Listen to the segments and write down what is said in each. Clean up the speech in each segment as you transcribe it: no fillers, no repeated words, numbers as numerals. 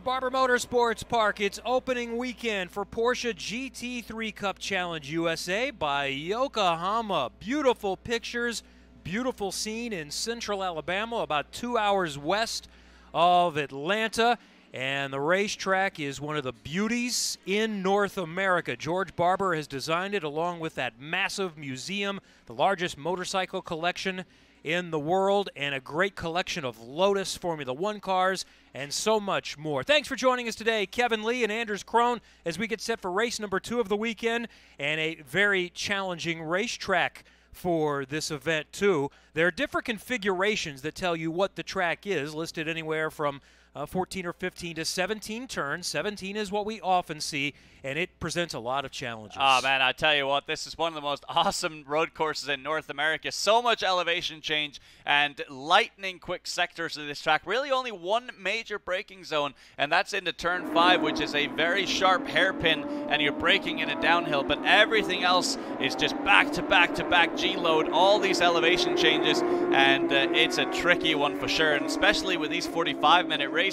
Barber Motorsports Park. It's opening weekend for Porsche GT3 Cup Challenge USA by Yokohama. Beautiful pictures, beautiful scene in central Alabama, about 2 hours west of Atlanta. And the racetrack is one of the beauties in North America. George Barber has designed it along with that massive museum, the largest motorcycle collection in the world, and a great collection of Lotus Formula One cars, and so much more. Thanks for joining us today, Kevin Lee and Anders Krohn, as we get set for race number 2 of the weekend, and a very challenging racetrack for this event, too. There are different configurations that tell you what the track is, listed anywhere from 14 or 15 to 17 turns. 17 is what we often see, and it presents a lot of challenges. Oh, man, I tell you what, this is one of the most awesome road courses in North America. So much elevation change and lightning quick sectors of this track. Really only one major braking zone, and that's into turn 5, which is a very sharp hairpin, and you're braking in a downhill. But everything else is just back-to-back-to-back G-load, all these elevation changes, and it's a tricky one for sure, and especially with these 45-minute races,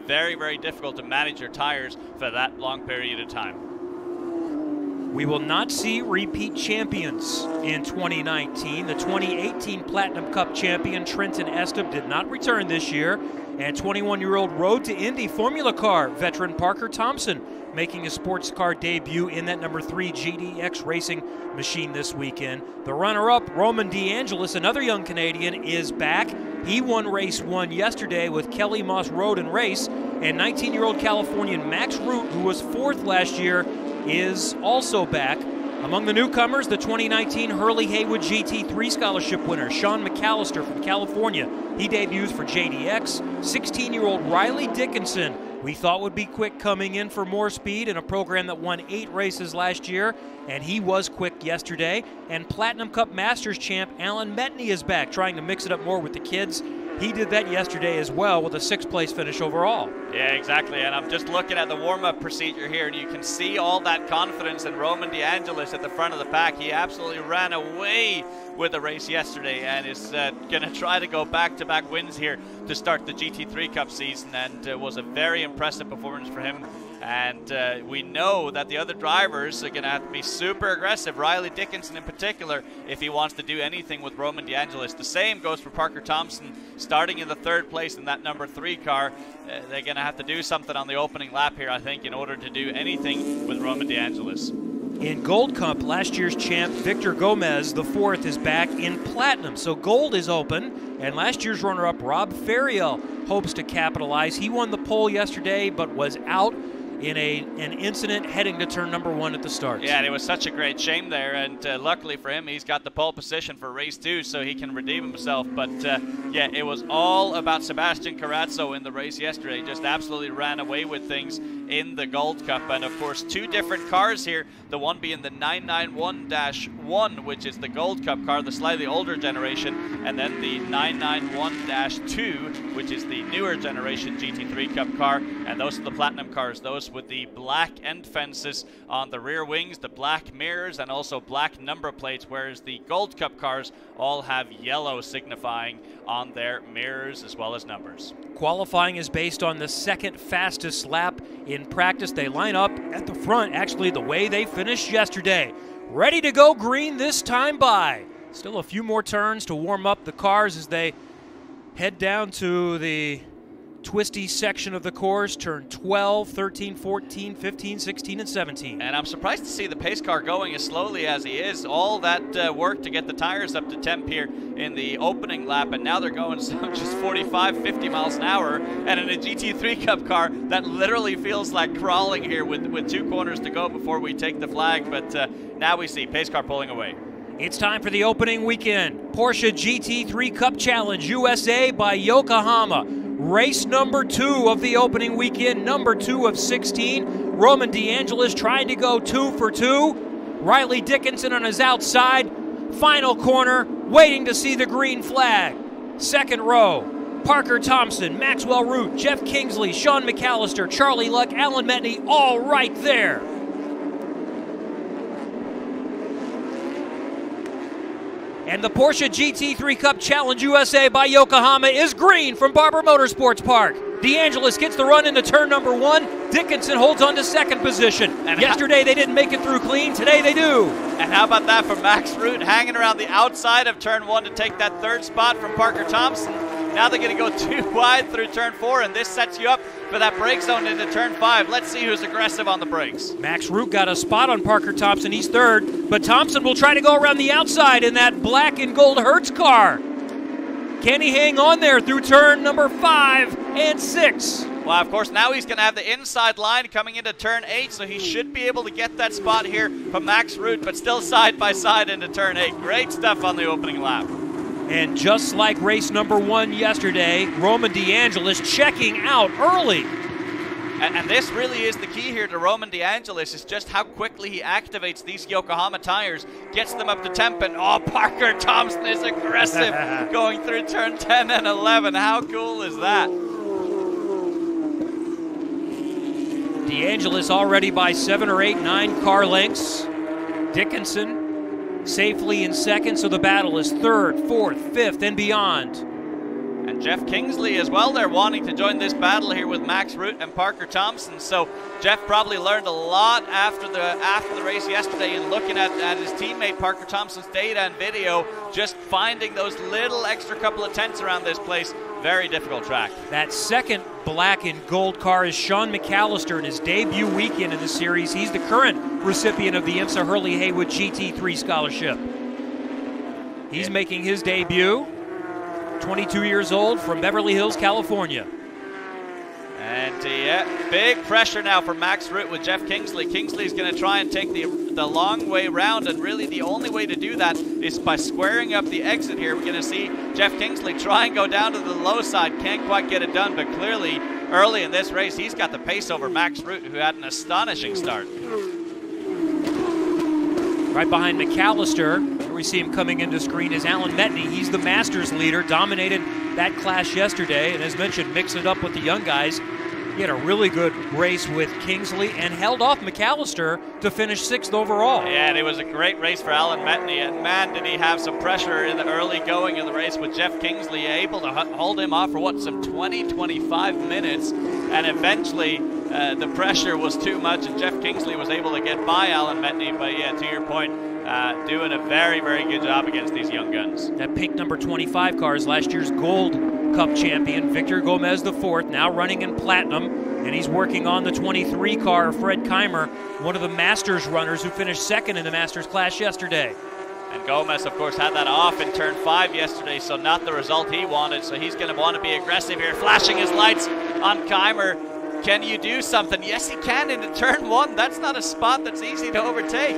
very, very difficult to manage your tires for that long period of time. We will not see repeat champions in 2019. The 2018 Platinum Cup champion Trenton Estep did not return this year, and 21-year-old Road to Indy Formula Car veteran Parker Thompson making a sports car debut in that number 3 GDX racing machine this weekend. The runner-up, Roman DeAngelis, another young Canadian, is back. He won race 1 yesterday with Kelly Moss Road and Race, and 19-year-old Californian Max Root, who was 4th last year, is also back. Among the newcomers, the 2019 Hurley Haywood GT3 scholarship winner, Sean McAllister from California. He debuts for JDX. 16-year-old Riley Dickinson, we thought would be quick coming in for more speed in a program that won 8 races last year, and he was quick yesterday. And Platinum Cup Masters champ Alan Metney is back, trying to mix it up more with the kids. He did that yesterday as well with a 6th place finish overall. Yeah, exactly, and I'm just looking at the warm-up procedure here, and you can see all that confidence in Roman DeAngelis at the front of the pack. He absolutely ran away with the race yesterday and is going to try to go back-to-back wins here to start the GT3 Cup season, and was a very impressive performance for him. And we know that the other drivers are going to have to be super aggressive, Riley Dickinson in particular, if he wants to do anything with Roman DeAngelis. The same goes for Parker Thompson, starting in the 3rd place in that number 3 car. They're going to have to do something on the opening lap here, I think, in order to do anything with Roman DeAngelis. In Gold Cup, last year's champ Victor Gomez, the 4th, is back in Platinum. So Gold is open, and last year's runner-up Rob Ferriel hopes to capitalize. He won the pole yesterday, but was out in an incident heading to turn number 1 at the start. Yeah, and it was such a great shame there, and luckily for him, he's got the pole position for race 2, so he can redeem himself. But yeah, it was all about Sebastian Carrazzo in the race yesterday. Just absolutely ran away with things in the Gold Cup, and of course 2 different cars here, the one being the 991-1, which is the Gold Cup car, the slightly older generation, and then the 991-2, which is the newer generation GT3 Cup car, and those are the Platinum cars, those with the black end fences on the rear wings, the black mirrors, and also black number plates, whereas the Gold Cup cars all have yellow signifying on their mirrors as well as numbers. Qualifying is based on the 2nd fastest lap in practice. They line up at the front, actually the way they finished yesterday. Ready to go green this time by. Still a few more turns to warm up the cars as they head down to the twisty section of the course, turn 12, 13, 14, 15, 16, and 17. And I'm surprised to see the pace car going as slowly as he is. All that work to get the tires up to temp here in the opening lap, and now they're going just 45, 50 miles an hour. And in a GT3 Cup car, that literally feels like crawling here with 2 corners to go before we take the flag. But now we see pace car pulling away. It's time for the opening weekend. Porsche GT3 Cup Challenge USA by Yokohama. Race number 2 of the opening weekend, number 2 of 16. Roman DeAngelis trying to go 2 for 2. Riley Dickinson on his outside. Final corner, waiting to see the green flag. 2nd row, Parker Thompson, Maxwell Root, Jeff Kingsley, Sean McAllister, Charlie Luck, Alan Metney, all right there. And the Porsche GT3 Cup Challenge USA by Yokohama is green from Barber Motorsports Park. DeAngelis gets the run into turn number 1. Dickinson holds on to second position. And yesterday they didn't make it through clean. Today they do. And how about that from Max Root, hanging around the outside of turn 1 to take that third spot from Parker Thompson. Now they're going to go too wide through turn 4, and this sets you up for that brake zone into turn 5. Let's see who's aggressive on the brakes. Max Root got a spot on Parker Thompson. He's third, but Thompson will try to go around the outside in that black and gold Hertz car. Can he hang on there through turn number 5 and 6? Well, of course, now he's going to have the inside line coming into turn 8, so he should be able to get that spot here from Max Root, but still side by side into turn 8. Great stuff on the opening lap. And just like race number 1 yesterday, Roman DeAngelis checking out early. And this really is the key here to Roman DeAngelis, is just how quickly he activates these Yokohama tires, gets them up to temp, and Parker Thompson is aggressive going through turn 10 and 11. How cool is that? DeAngelis already by 7 or 8, 9 car lengths. Dickinson safely in second, so the battle is third, fourth, fifth, and beyond. And Jeff Kingsley as well, they're wanting to join this battle here with Max Root and Parker Thompson. So Jeff probably learned a lot after the race yesterday and looking at his teammate Parker Thompson's data and video, just finding those little extra couple of tenths around this place. Very difficult track. That second black and gold car is Sean McAllister in his debut weekend in the series. He's the current recipient of the IMSA Hurley Haywood GT3 scholarship. He's making his debut. 22 years old, from Beverly Hills, California. And big pressure now for Max Root with Jeff Kingsley. Kingsley's going to try and take the long way round, and really the only way to do that is by squaring up the exit here. We're going to see Jeff Kingsley try and go down to the low side. Can't quite get it done, but clearly early in this race he's got the pace over Max Root, who had an astonishing start. Right behind McAllister, where we see him coming into screen, is Alan Metney. He's the Masters leader, dominated that class yesterday, and as mentioned, mixed it up with the young guys. He had a really good race with Kingsley and held off McAllister to finish 6th overall. Yeah, and it was a great race for Alan Metney, and man, did he have some pressure in the early going of the race with Jeff Kingsley able to hold him off for some 20-25 minutes, and eventually the pressure was too much, and Jeff Kingsley was able to get by Alan Metney. But yeah, to your point, doing a very, very good job against these young guns. That pink number 25 car is last year's Gold Cup champion, Victor Gomez IV, now running in platinum, and he's working on the 23 car, Fred Keimer, one of the Masters runners who finished second in the Masters class yesterday. And Gomez, of course, had that off in turn 5 yesterday, so not the result he wanted, so he's going to want to be aggressive here, flashing his lights on Keimer. Can you do something? Yes, he can into turn 1. That's not a spot that's easy to overtake.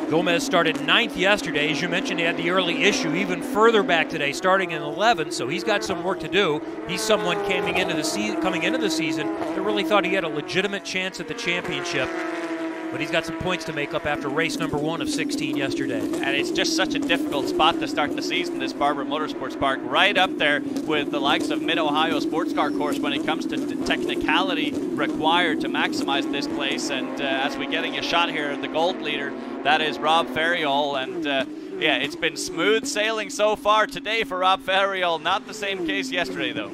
Gomez started 9th yesterday. As you mentioned, he had the early issue even further back today, starting in 11th, so he's got some work to do. He's someone coming into the season that really thought he had a legitimate chance at the championship. But he's got some points to make up after race number 1 of 16 yesterday. And it's just such a difficult spot to start the season, this Barber Motorsports Park, right up there with the likes of Mid-Ohio Sports Car Course when it comes to the technicality required to maximize this place. And as we're getting a shot here, the gold leader, that is Rob Ferriol. And yeah, it's been smooth sailing so far today for Rob Ferriol. Not the same case yesterday, though.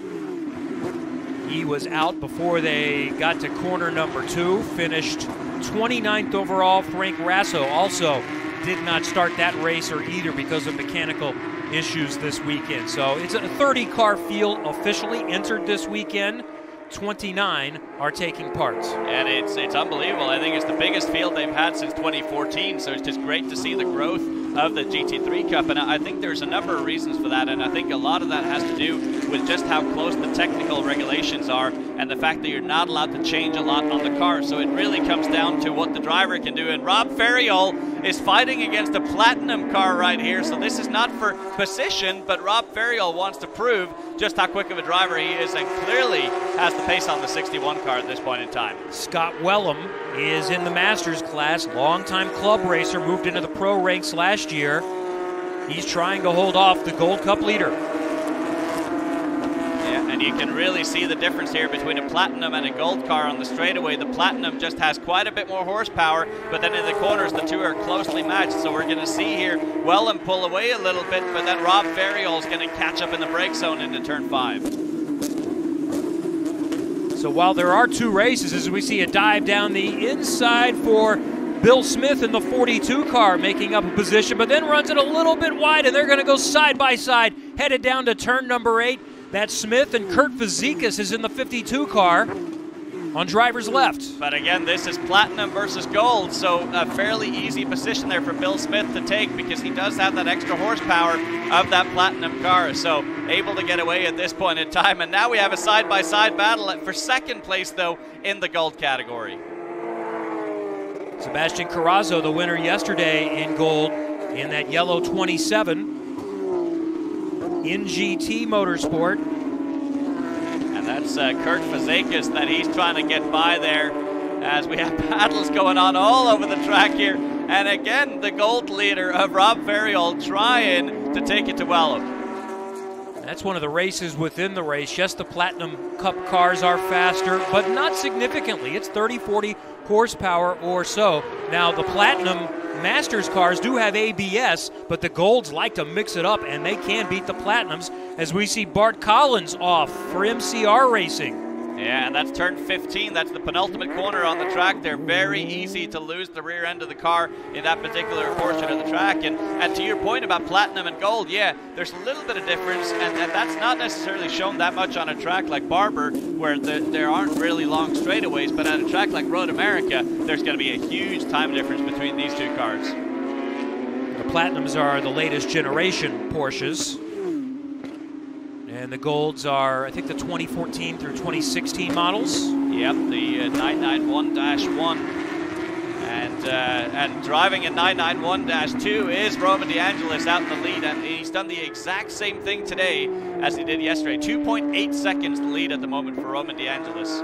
He was out before they got to corner number 2, finished 29th overall. Frank Rasso also did not start that race or either because of mechanical issues this weekend. So it's a 30-car field officially entered this weekend. 29 are taking part. And it's unbelievable. I think it's the biggest field they've had since 2014, so it's just great to see the growth of the GT3 Cup, and I think there's a number of reasons for that, and I think a lot of that has to do with just how close the technical regulations are and the fact that you're not allowed to change a lot on the car, so it really comes down to what the driver can do, and Rob Ferriol is fighting against a platinum car right here, so this is not for position, but Rob Ferriol wants to prove just how quick of a driver he is, and clearly has the pace on the 61 car at this point in time. Scott Wellham is in the Masters class, longtime club racer, moved into the pro ranks last year. He's trying to hold off the Gold Cup leader. Yeah, and And you can really see the difference here between a platinum and a gold car on the straightaway. The platinum just has quite a bit more horsepower, but then in the corners, the two are closely matched. So we're going to see here Wellham pull away a little bit, but then Rob Ferriol is going to catch up in the brake zone into turn 5. So while there are 2 races, as we see a dive down the inside for Bill Smith in the 42 car, making up a position, but then runs it a little bit wide, and they're going to go side by side, headed down to turn number 8. That's Smith, and Kurt Fazekas is in the 52 car on driver's left. But again, this is platinum versus gold, so a fairly easy position there for Bill Smith to take because he does have that extra horsepower of that platinum car, so able to get away at this point in time. And now we have a side-by-side battle for second place, though, in the gold category. Sebastian Carrazzo, the winner yesterday in gold in that yellow 27 in GT Motorsport. And that's Kurt Fazekas that he's trying to get by there as we have battles going on all over the track here. And again, the gold leader of Rob Ferriol trying to take it to Wellham. That's one of the races within the race. Yes, the Platinum Cup cars are faster, but not significantly. It's 30, 40 horsepower or so. Now, the Platinum Masters cars do have ABS, but the Golds like to mix it up, and they can beat the Platinums, as we see Bart Collins off for MCR Racing. Yeah, and that's turn 15. That's the penultimate corner on the track. They're very easy to lose the rear end of the car in that particular portion of the track. And to your point about platinum and gold, yeah, there's a little bit of difference, and that's not necessarily shown that much on a track like Barber, where there aren't really long straightaways, but at a track like Road America, there's going to be a huge time difference between these two cars. The Platinums are the latest generation Porsches. And the Golds are, I think, the 2014 through 2016 models. Yep, the 991-1. And driving a 991-2 is Roman DeAngelis out in the lead, and he's done the exact same thing today as he did yesterday. 2.8 seconds the lead at the moment for Roman DeAngelis.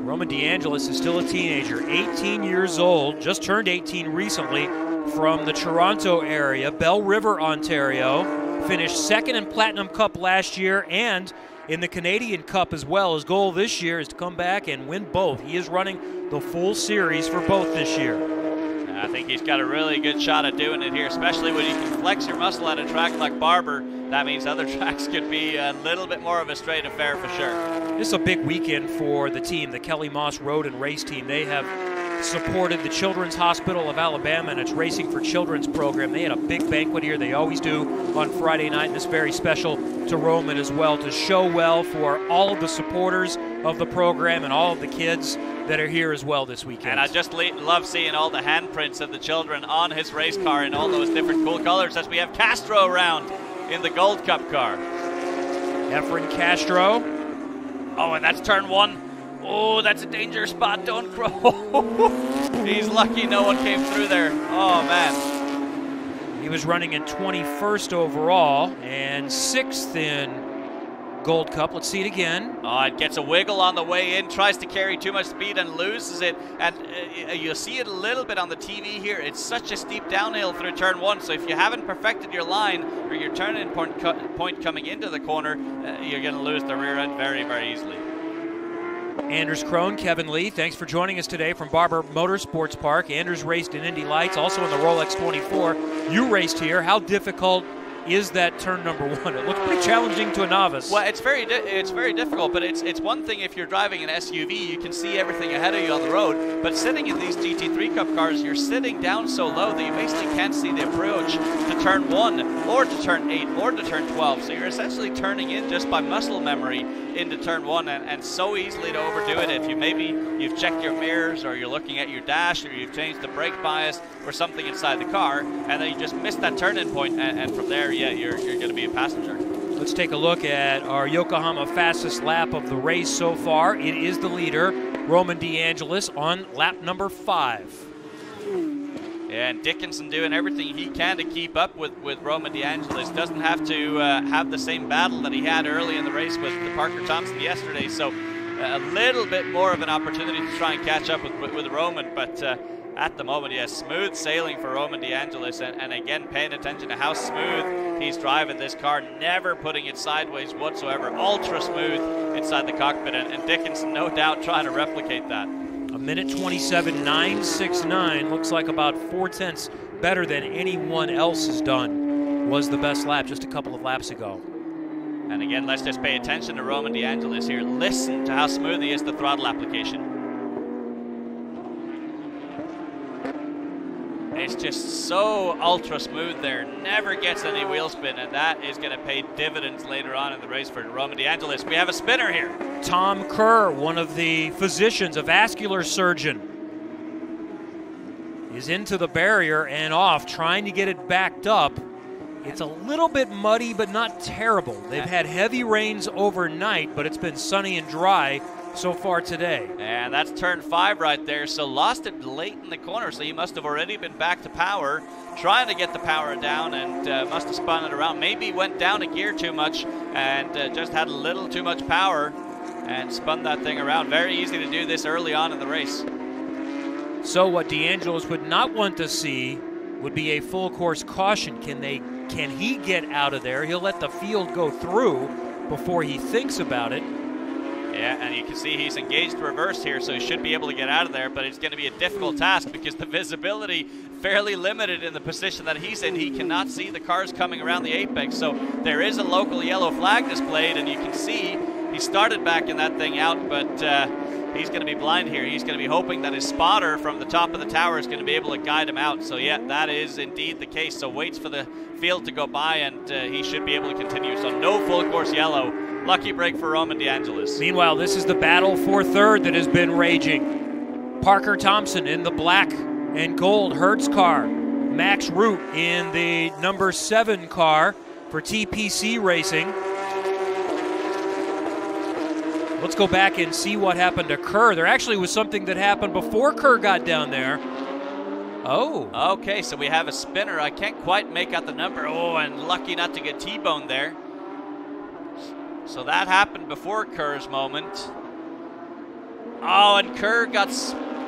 Roman DeAngelis is still a teenager, 18 years old, just turned 18 recently, from the Toronto area, Bell River, Ontario. Finished second in Platinum Cup last year and in the Canadian Cup as well. His goal this year is to come back and win both. He is running the full series for both this year. I think he's got a really good shot at doing it here, especially when you can flex your muscle at a track like Barber. That means other tracks could be a little bit more of a straight affair for sure. This is a big weekend for the team, the Kelly Moss Road and Race team. They have supported the Children's Hospital of Alabama and its Racing for Children's program. They had a big banquet here. They always do on Friday night, and it's very special to Roman as well, to show well for all of the supporters of the program and all of the kids that are here as well this weekend. And I just love seeing all the handprints of the children on his race car in all those different cool colors as we have Castro around in the Gold Cup car. Efren Castro. Oh, and that's turn 1. Oh, that's a dangerous spot. Don't crow. He's lucky no one came through there. Oh, man. He was running in 21st overall and 6th in Gold Cup. Let's see it again. Oh, it gets a wiggle on the way in, tries to carry too much speed and loses it. And you'll see it a little bit on the TV here. It's such a steep downhill through turn 1, so if you haven't perfected your line or your turn-in point coming into the corner, you're going to lose the rear end very, very easily. Anders Krohn, Kevin Lee, thanks for joining us today from Barber Motorsports Park. Anders raced in Indy Lights, also in the Rolex 24. You raced here. How difficult is that turn number 1? It looks pretty challenging to a novice. Well, it's very difficult, but it's one thing if you're driving an SUV, you can see everything ahead of you on the road, but sitting in these GT3 Cup cars, you're sitting down so low that you basically can't see the approach to turn 1 or to turn 8 or to turn 12, so you're essentially turning in just by muscle memory into turn 1, and so easily to overdo it if you've checked your mirrors or you're looking at your dash or you've changed the brake bias or something inside the car, and then you just miss that turn-in point, and from there, yeah, you're going to be a passenger. Let's take a look at our Yokohama fastest lap of the race so far. It is the leader, Roman DeAngelis, on lap number 5. Yeah, and Dickinson doing everything he can to keep up with Roman DeAngelis. Doesn't have to have the same battle that he had early in the race with Parker Thompson yesterday, so a little bit more of an opportunity to try and catch up with Roman, but at the moment. Yeah, smooth sailing for Roman DeAngelis, and again, paying attention to how smooth he's driving this car, never putting it sideways whatsoever, ultra smooth inside the cockpit, and Dickinson no doubt trying to replicate that. A minute 27.969, looks like about 4/10 better than anyone else has done. Was the best lap just a couple of laps ago. And again, let's just pay attention to Roman DeAngelis here. Listen to how smooth he is, the throttle application. It's just so ultra smooth there, never gets any wheel spin, and that is going to pay dividends later on in the race for Roman DeAngelis. We have a spinner here. Tom Kerr, one of the physicians, a vascular surgeon, is into the barrier and off, trying to get it backed up. It's a little bit muddy, but not terrible. They've had heavy rains overnight, but it's been sunny and dry so far today. And that's turn 5 right there, so lost it late in the corner, so he must have already been back to power, trying to get the power down, and must have spun it around. Maybe went down a gear too much and just had a little too much power and spun that thing around. Very easy to do this early on in the race. So what DeAngelis would not want to see would be a full course caution. Can he get out of there? He'll let the field go through before he thinks about it. Yeah, and you can see he's engaged reverse here, so he should be able to get out of there, but it's going to be a difficult task because the visibility fairly limited in the position that he's in. He cannot see the cars coming around the apex, so there is a local yellow flag displayed, and you can see he started backing that thing out, but he's going to be blind here. He's going to be hoping that his spotter from the top of the tower is going to be able to guide him out. So yeah, that is indeed the case. So waits for the field to go by, and he should be able to continue. So no full course yellow. Lucky break for Roman DeAngelis. Meanwhile, this is the battle for third that has been raging. Parker Thompson in the black and gold Hertz car. Max Root in the number 7 car for TPC Racing. Let's go back and see what happened to Kerr. There actually was something that happened before Kerr got down there. Oh. Okay, so we have a spinner. I can't quite make out the number. Oh, and lucky not to get T-boned there. So that happened before Kerr's moment. Oh, and Kerr got,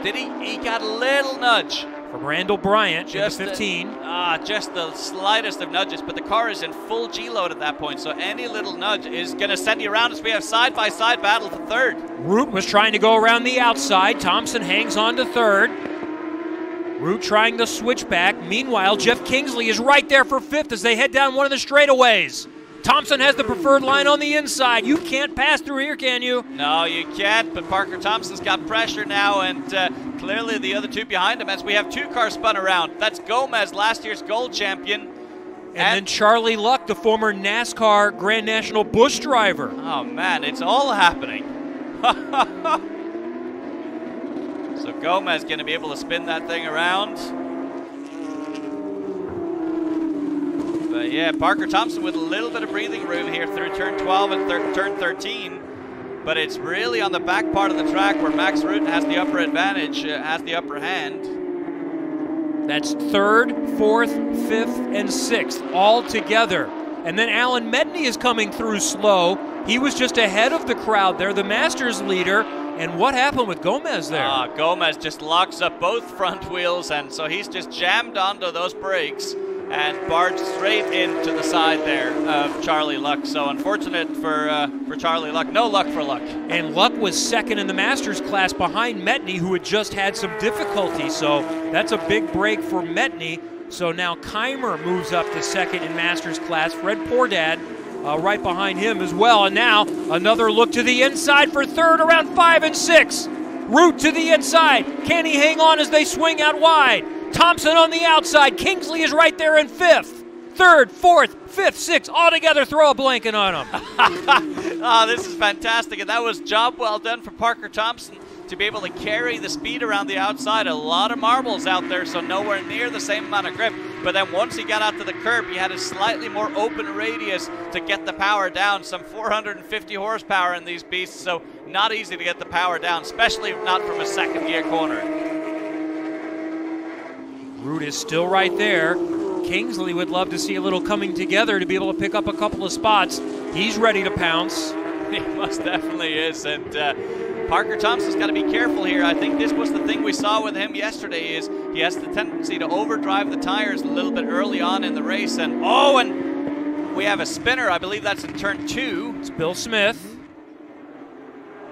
did he? He got a little nudge. From Randall Bryant, just 15. Just the slightest of nudges, but the car is in full G-load at that point, so any little nudge is going to send you around as we have side-by-side battle for third. Root was trying to go around the outside. Thompson hangs on to third. Root trying the switchback. Meanwhile, Jeff Kingsley is right there for 5th as they head down one of the straightaways. Thompson has the preferred line on the inside. You can't pass through here, can you? No, you can't, but Parker Thompson's got pressure now, and clearly the other two behind him as we have 2 cars spun around. That's Gomez, last year's gold champion. And then Charlie Luck, the former NASCAR Grand National Busch driver. Oh, man, it's all happening. So Gomez going to be able to spin that thing around. But yeah, Parker Thompson with a little bit of breathing room here through turn 12 and turn 13. But it's really on the back part of the track where Max Rutten has the upper advantage, has the upper hand. That's 3rd, 4th, 5th, and 6th all together. And then Alan Medney is coming through slow. He was just ahead of the crowd there, the Masters leader. And what happened with Gomez there? Gomez just locks up both front wheels, and so he's just jammed onto those brakes and barged straight into the side there of Charlie Luck. So unfortunate for Charlie Luck. No luck for Luck. And Luck was 2nd in the Masters class behind Medney, who had just had some difficulty. So that's a big break for Medney. So now Keimer moves up to 2nd in Masters class. Fred Pourdad right behind him as well. And now another look to the inside for 3rd around 5 and 6. Root to the inside. Can he hang on as they swing out wide? Thompson on the outside. Kingsley is right there in 5th. 3rd, 4th, 5th, 6th. All together, throw a blanket on him. This is fantastic. And that was job well done for Parker Thompson to be able to carry the speed around the outside. A lot of marbles out there, so nowhere near the same amount of grip. But then once he got out to the curb, he had a slightly more open radius to get the power down. Some 450 horsepower in these beasts, so not easy to get the power down, especially not from a 2nd gear corner. Root is still right there. Kingsley would love to see a little coming together to be able to pick up a couple of spots. He's ready to pounce. He most definitely is, and Parker Thompson's got to be careful here. I think this was the thing we saw with him yesterday, is he has the tendency to overdrive the tires a little bit early on in the race. And we have a spinner. I believe that's in turn 2. It's Bill Smith.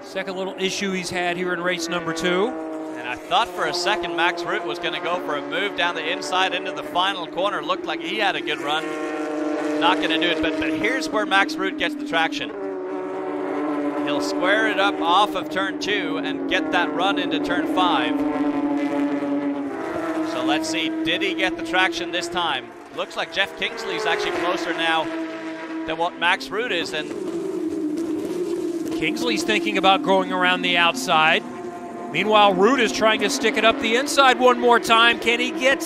Second little issue he's had here in race number 2. And I thought for a second Max Root was going to go for a move down the inside into the final corner. Looked like he had a good run. Not going to do it, but here's where Max Root gets the traction. He'll square it up off of turn 2 and get that run into turn 5. So let's see, did he get the traction this time? Looks like Jeff Kingsley's actually closer now than what Max Root is. And Kingsley's thinking about going around the outside. Meanwhile, Root is trying to stick it up the inside one more time. Can he get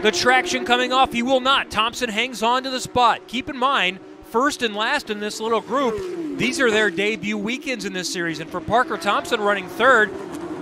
the traction coming off? He will not. Thompson hangs on to the spot. Keep in mind, first and last in this little group, these are their debut weekends in this series. And for Parker Thompson running third,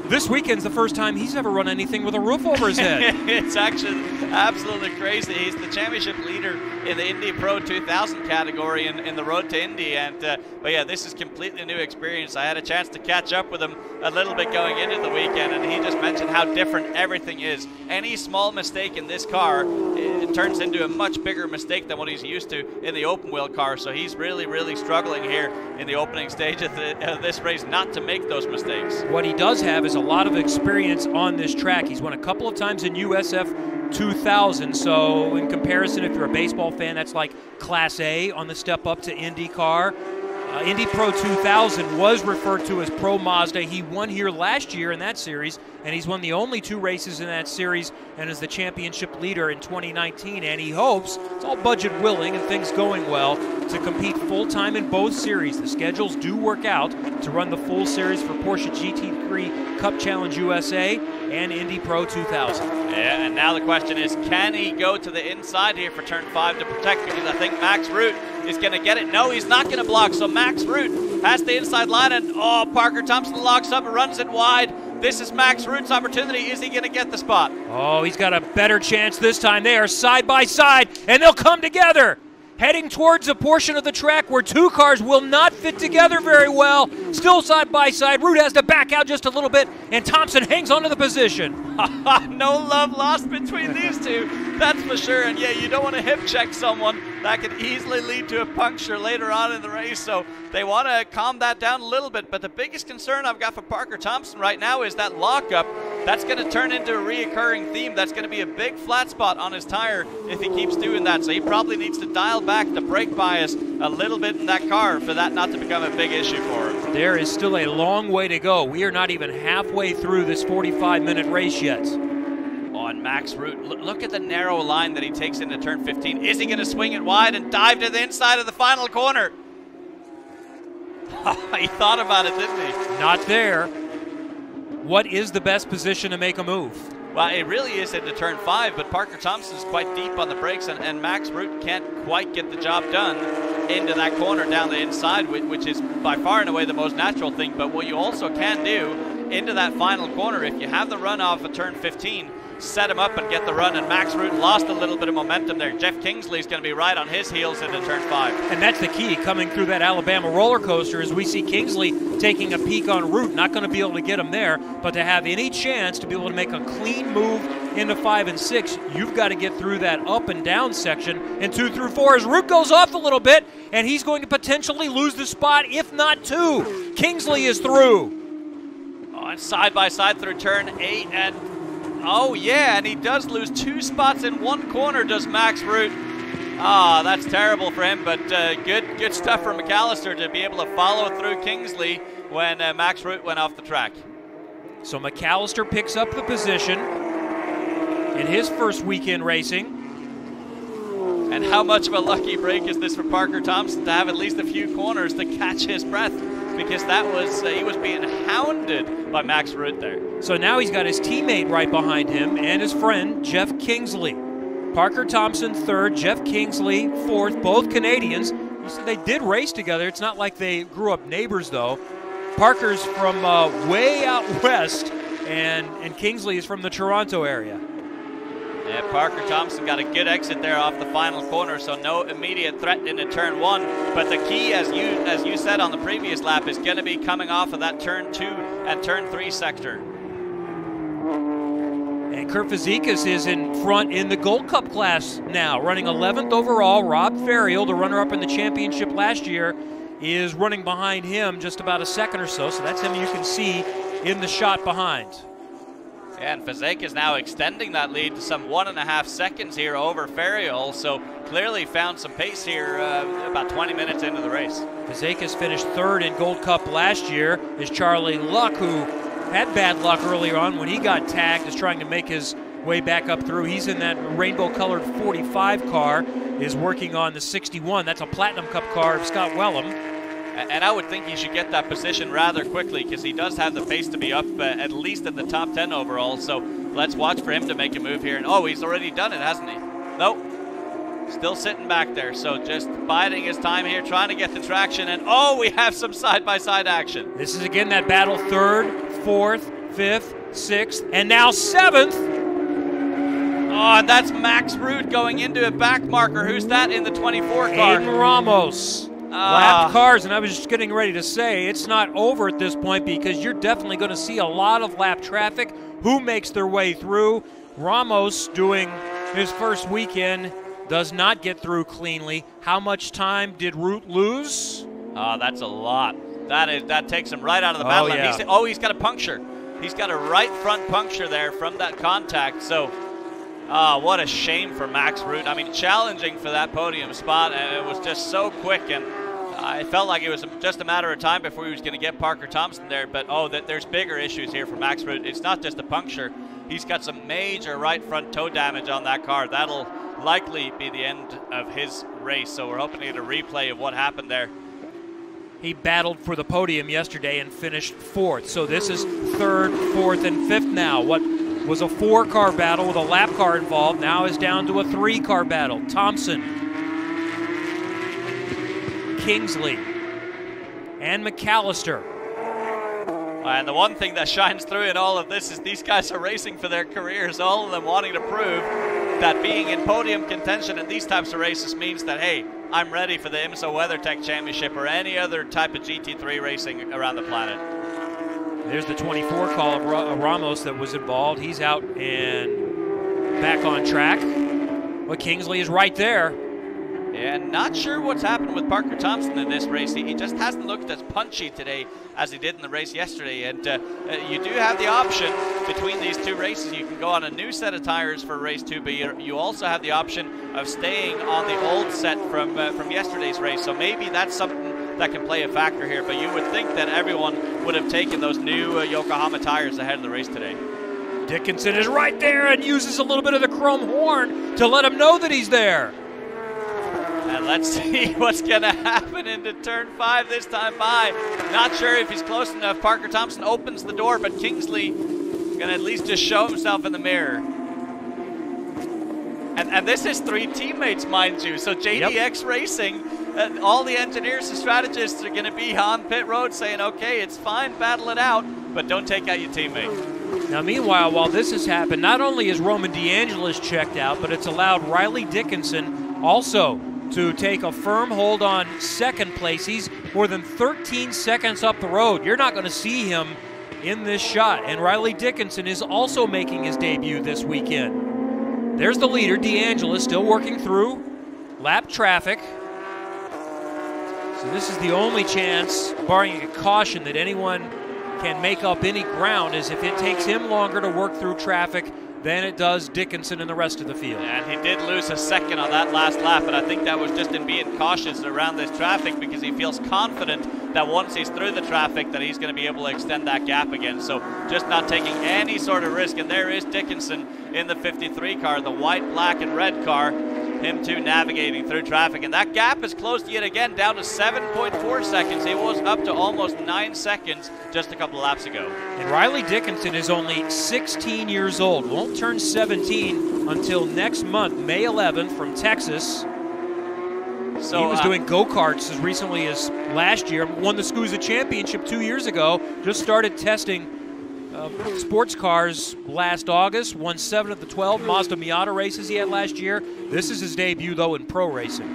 this weekend's the first time he's ever run anything with a roof over his head. It's actually absolutely crazy. He's the championship leader in the Indy Pro 2000 category in the Road to Indy. And but yeah, this is completely new experience. I had a chance to catch up with him a little bit going into the weekend, and he just mentioned how different everything is. Any small mistake in this car, it turns into a much bigger mistake than what he's used to in the open wheel car. So he's really, really struggling here in the opening stage of this race not to make those mistakes. What he does have is a lot of experience on this track. He's won a couple of times in USF 2000, so in comparison, if you're a baseball fan, that's like Class A on the step up to IndyCar. Indy Pro 2000 was referred to as Pro Mazda. He won here last year in that series, and he's won the only 2 races in that series and is the championship leader in 2019. And he hopes, it's all budget willing and things going well, to compete full-time in both series. The schedules do work out to run the full series for Porsche GT3 Cup Challenge USA and Indy Pro 2000. Yeah, and now the question is, can he go to the inside here for turn 5 to protect? Because I think Max Root is going to get it. No, he's not going to block. So Max Root has the inside line, and Parker Thompson locks up and runs it wide. This is Max Root's opportunity. Is he going to get the spot? Oh, he's got a better chance this time. They are side by side, and they'll come together, heading towards a portion of the track where 2 cars will not fit together very well. Still side by side. Root has to back out just a little bit, and Thompson hangs onto the position. No love lost between these two, that's for sure. And yeah, you don't want to hip check someone. That could easily lead to a puncture later on in the race, so they want to calm that down a little bit. But the biggest concern I've got for Parker Thompson right now is that lockup. That's going to turn into a reoccurring theme. That's going to be a big flat spot on his tire if he keeps doing that. So he probably needs to dial back the brake bias a little bit in that car for that not to become a big issue for him. There is still a long way to go. We are not even halfway through this 45-minute race yet. On Max Root, look at the narrow line that he takes into turn 15. Is he going to swing it wide and dive to the inside of the final corner? He thought about it, didn't he? Not there. What is the best position to make a move? Well, it really is into turn 5, but Parker Thompson is quite deep on the brakes, and Max Root can't quite get the job done into that corner down the inside, which is by far and away the most natural thing. But what you also can do into that final corner, if you have the run off of turn 15, set him up and get the run, and Max Root lost a little bit of momentum there. Jeff Kingsley's going to be right on his heels into turn 5. And that's the key, coming through that Alabama roller coaster, as we see Kingsley taking a peek on Root. Not going to be able to get him there, but to have any chance to be able to make a clean move into 5 and 6, you've got to get through that up and down section in 2 through 4 as Root goes off a little bit, and he's going to potentially lose the spot, if not 2. Kingsley is through. And side by side through turn 8, and oh yeah, and he does lose 2 spots in one corner, does Max Root. That's terrible for him, but good stuff from McAllister to be able to follow through Kingsley when Max Root went off the track. So McAllister picks up the position in his first weekend racing. And how much of a lucky break is this for Parker Thompson to have at least a few corners to catch his breath, because that was he was being hounded by Max Root there. So now he's got his teammate right behind him and his friend Jeff Kingsley. Parker Thompson third, Jeff Kingsley fourth, both Canadians. You said they did race together. It's not like they grew up neighbors, though. Parker's from way out west, and Kingsley is from the Toronto area. Yeah, Parker Thompson got a good exit there off the final corner, so no immediate threat into turn 1. But the key, as you said on the previous lap, is going to be coming off of that turn 2 and turn 3 sector. And Kurt Fazekas is in front in the Gold Cup class now, running 11th overall. Rob Ferriel, the runner-up in the championship last year, is running behind him just about a second or so. So that's him you can see in the shot behind. Yeah, and Fazekas now extending that lead to some 1.5 seconds here over Ferriel. So clearly found some pace here about 20 minutes into the race. Fazekas finished 3rd in Gold Cup last year. Is Charlie Luck, who had bad luck earlier on when he got tagged, is trying to make his way back up through. He's in that rainbow-colored 45 car, is working on the 61. That's a Platinum Cup car of Scott Wellham. And I would think he should get that position rather quickly because he does have the pace to be up at least at the top 10 overall. So let's watch for him to make a move here. And oh, he's already done it, hasn't he? Nope. Still sitting back there. So just biding his time here, trying to get the traction. And oh, we have some side-by-side action. This is again that battle 3rd, 4th, 5th, 6th, and now 7th. Oh, and that's Max Root going into a back marker. Who's that in the 24 car? Aiden Ramos. Lapped cars, and I was just getting ready to say it's not over at this point because you're definitely going to see a lot of lap traffic. Who makes their way through? Ramos, doing his first weekend, does not get through cleanly. How much time did Root lose? That's a lot. That takes him right out of the battle. Yeah. He's got a puncture. He's got a right front puncture there from that contact. So, what a shame for Max Root. I mean, challenging for that podium spot, and it was just so quick, and I felt like it was just a matter of time before he was going to get Parker Thompson there. But there's bigger issues here for Max Root. It's not just a puncture. He's got some major right front toe damage on that car. That'll likely be the end of his race. So we're hoping to get a replay of what happened there. He battled for the podium yesterday and finished 4th. So this is 3rd, 4th, and 5th now. What was a 4-car battle with a lap car involved now is down to a 3-car battle. Thompson, Kingsley, and McAllister. And the one thing that shines through in all of this is these guys are racing for their careers, all of them wanting to prove that being in podium contention in these types of races means that, hey, I'm ready for the IMSA WeatherTech Championship or any other type of GT3 racing around the planet. There's the 24 call of Ramos that was involved. He's out and back on track. But Kingsley is right there. Yeah, not sure what's happened with Parker Thompson in this race. He just hasn't looked as punchy today as he did in the race yesterday. And you do have the option between these two races. You can go on a new set of tires for race 2, but you also have the option of staying on the old set from yesterday's race. So maybe that's something that can play a factor here. But you would think that everyone would have taken those new Yokohama tires ahead of the race today. Dickinson is right there and uses a little bit of the chrome horn to let him know that he's there. And let's see what's going to happen into turn 5 this time by. Not sure if he's close enough. Parker Thompson opens the door, but Kingsley going to at least just show himself in the mirror. And this is 3 teammates, mind you. So JDX Racing, all the engineers and strategists are going to be on pit road saying, okay, it's fine, battle it out, but don't take out your teammate. Now, meanwhile, while this has happened, not only is Roman DeAngelis checked out, but it's allowed Riley Dickinson also to take a firm hold on second place. He's more than 13 seconds up the road. You're not going to see him in this shot. And Riley Dickinson is also making his debut this weekend. There's the leader, DeAngelis, still working through lap traffic. So this is the only chance, barring a caution, that anyone can make up any ground, is if it takes him longer to work through traffic than it does Dickinson and the rest of the field. And he did lose a second on that last lap, but I think that was just in being cautious around this traffic because he feels confident that once he's through the traffic that he's going to be able to extend that gap again. So just not taking any sort of risk. And there is Dickinson in the 53 car, the white, black, and red car. Him too navigating through traffic. And that gap is closed yet again, down to 7.4 seconds. It was up to almost 9 seconds just a couple of laps ago. And Riley Dickinson is only 16 years old. Won't turn 17 until next month, May 11th, from Texas. So he was doing go-karts as recently as last year. Won the SCUSA Championship 2 years ago. Just started testing sports cars last August, won 7 of the 12 Mazda Miata races he had last year. This is his debut, though, in pro racing.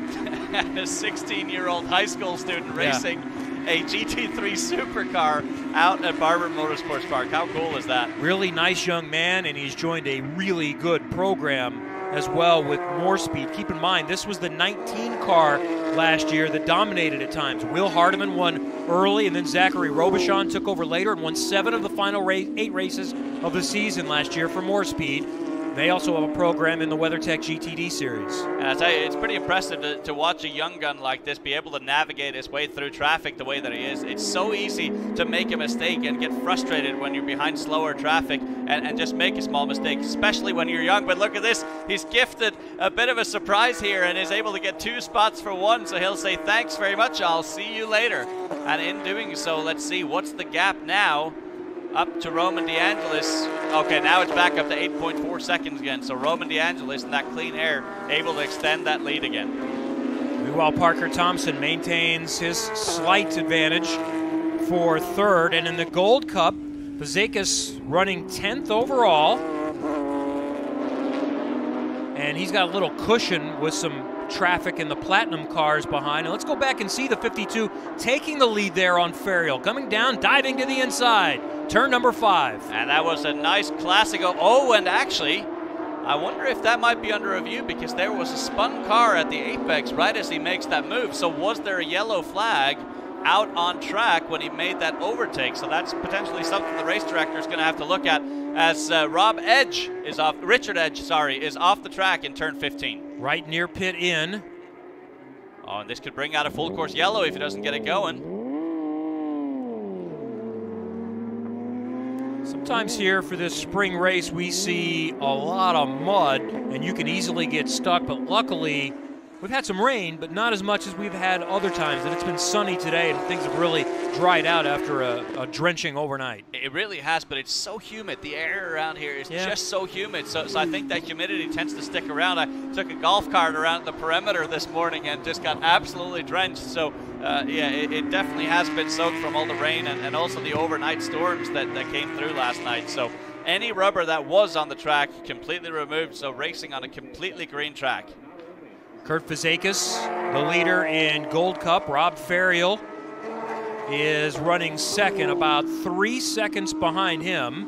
And a 16-year-old high school student racing a GT3 supercar out at Barber Motorsports Park. How cool is that? Really nice young man, and he's joined a really good program as well with more speed. Keep in mind, this was the 19 car last year that dominated at times. Will Hardiman won early, and then Zachary Robichon took over later and won 7 of the final 8 races of the season last year for more speed. They also have a program in the WeatherTech GTD series. And I tell you, it's pretty impressive to watch a young gun like this be able to navigate his way through traffic the way that he is. It's so easy to make a mistake and get frustrated when you're behind slower traffic and just make a small mistake, especially when you're young. But look at this. He's gifted a bit of a surprise here and is able to get 2 spots for 1. So he'll say, thanks very much. I'll see you later. And in doing so, let's see, what's the gap now? Up to Roman DeAngelis. Okay, now it's back up to 8.4 seconds again. So Roman DeAngelis in that clean air able to extend that lead again. Meanwhile, Parker Thompson maintains his slight advantage for 3rd. And in the Gold Cup, Fazekas running 10th overall. And he's got a little cushion with some traffic in the Platinum cars behind. And let's go back and see the 52 taking the lead there on Ferriol. Coming down, diving to the inside. Turn number 5. And that was a nice classic. Oh, and actually, I wonder if that might be under review because there was a spun car at the apex right as he makes that move. So was there a yellow flag out on track when he made that overtake? So that's potentially something the race director is going to have to look at as Richard Edge, is off the track in turn 15. Right near pit in. Oh, and this could bring out a full course yellow if he doesn't get it going. Sometimes here for this spring race, we see a lot of mud, and you can easily get stuck, but luckily, we've had some rain, but not as much as we've had other times, and it's been sunny today, and things have really dried out after a drenching overnight. It really has, but it's so humid. The air around here is just so humid, so I think that humidity tends to stick around. I took a golf cart around the perimeter this morning and just got absolutely drenched, so it definitely has been soaked from all the rain and also the overnight storms that came through last night. So any rubber that was on the track completely removed, so racing on a completely green track. Kurt Fazekas, the leader in Gold Cup. Rob Ferriol is running 2nd, about 3 seconds behind him.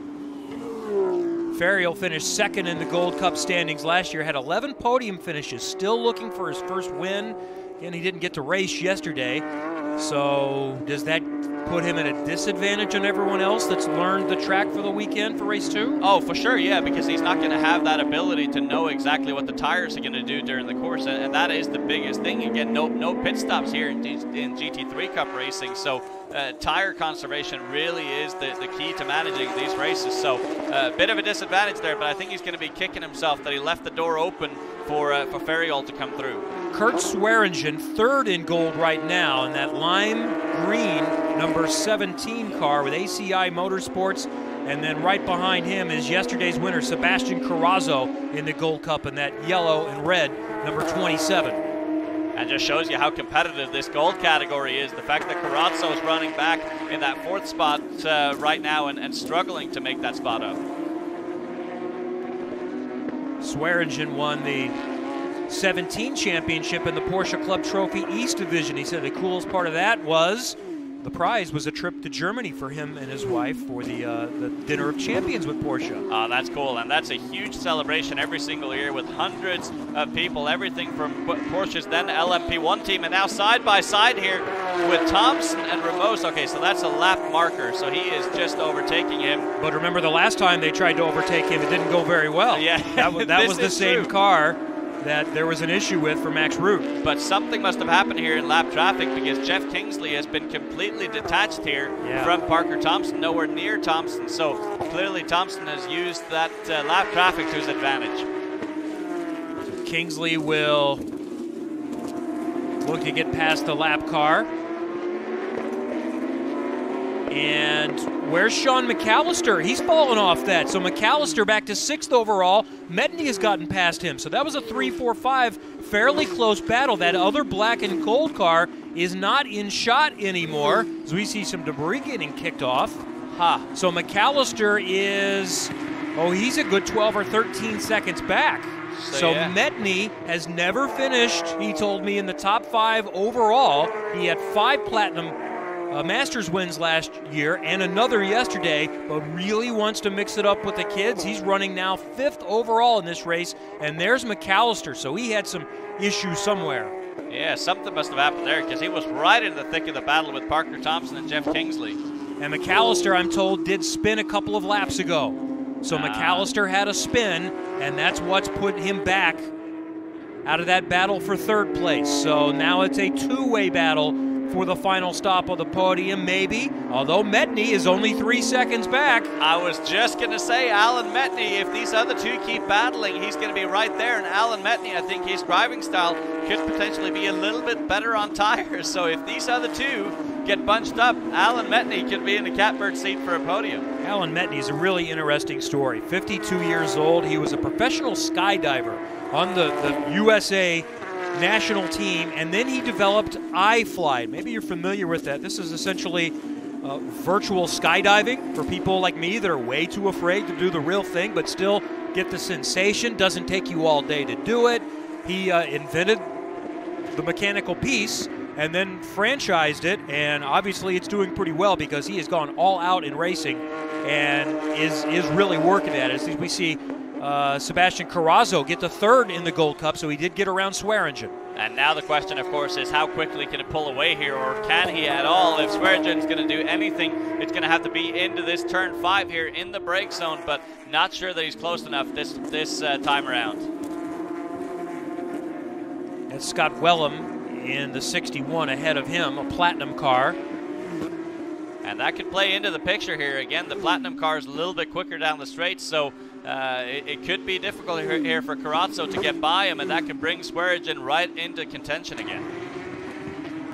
Ferriol finished 2nd in the Gold Cup standings last year, had 11 podium finishes, still looking for his first win. Again, he didn't get to race yesterday, so does that put him at a disadvantage on everyone else that's learned the track for the weekend for race 2? Oh, for sure, yeah, because he's not going to have that ability to know exactly what the tires are going to do during the course, and that is the biggest thing. Again, no pit stops here in GT3 Cup racing, so tire conservation really is the key to managing these races. So a bit of a disadvantage there, but I think he's going to be kicking himself that he left the door open for Ferriol to come through. Kurt Swearingen, 3rd in gold right now in that lime green number 17 car with ACI Motorsports. And then right behind him is yesterday's winner, Sebastian Carrazzo, in the Gold Cup in that yellow and red number 27. And just shows you how competitive this gold category is. The fact that Carrazzo is running back in that 4th spot right now and struggling to make that spot up. Swearingen won the 17 championship in the Porsche Club Trophy East Division. He said the coolest part of that was the prize was a trip to Germany for him and his wife for the Dinner of Champions with Porsche. Oh, that's cool, and that's a huge celebration every single year with hundreds of people, everything from Porsche's then LMP1 team, and now side by side here with Thompson and Ramos. Okay, so that's a lap marker, so he is just overtaking him. But remember the last time they tried to overtake him, it didn't go very well. Yeah, that was the same car that there was an issue with for Max Root. But something must have happened here in lap traffic because Jeff Kingsley has been completely detached here from Parker Thompson, nowhere near Thompson. So clearly Thompson has used that lap traffic to his advantage. Kingsley will look to get past the lap car. And where's Sean McAllister? He's fallen off that. So McAllister back to 6th overall. Medney has gotten past him. So that was a 3-4-5, fairly close battle. That other black and gold car is not in shot anymore, as we see some debris getting kicked off. So McAllister is, he's a good 12 or 13 seconds back. So yeah. Metney has never finished, he told me, in the top 5 overall. He had 5 Platinum Masters wins last year and another yesterday, but really wants to mix it up with the kids. He's running now 5th overall in this race, and there's McAllister, so he had some issues somewhere. Yeah, something must have happened there, because he was right in the thick of the battle with Parker Thompson and Jeff Kingsley. And McAllister, I'm told, did spin a couple of laps ago. So McAllister had a spin, and that's what's put him back out of that battle for 3rd place. So now it's a 2-way battle for the final stop of the podium, maybe, although Metney is only 3 seconds back. I was just going to say, Alan Metney, if these other 2 keep battling, he's going to be right there. And Alan Metney, I think his driving style could potentially be a little bit better on tires. So if these other 2 get bunched up, Alan Metney could be in the catbird seat for a podium. Alan Metney is a really interesting story. 52 years old. He was a professional skydiver on the USA national team, and then he developed iFly. Maybe you're familiar with that. This is essentially virtual skydiving for people like me that are way too afraid to do the real thing, but still get the sensation. Doesn't take you all day to do it. He invented the mechanical piece and then franchised it, and obviously it's doing pretty well because he has gone all out in racing and is really working at it. As we see Sebastian Carrazzo get the 3rd in the Gold Cup, so he did get around Swearingen. And now the question, of course, is how quickly can it pull away here, or can he at all? If Swearingen's going to do anything, it's going to have to be into this turn 5 here in the brake zone, but not sure that he's close enough this time around. And Scott Wellham in the 61 ahead of him, a Platinum car. And that could play into the picture here. Again, the Platinum car is a little bit quicker down the straight, so it could be difficult here for Carrazzo to get by him, and that could bring Swearingen right into contention again.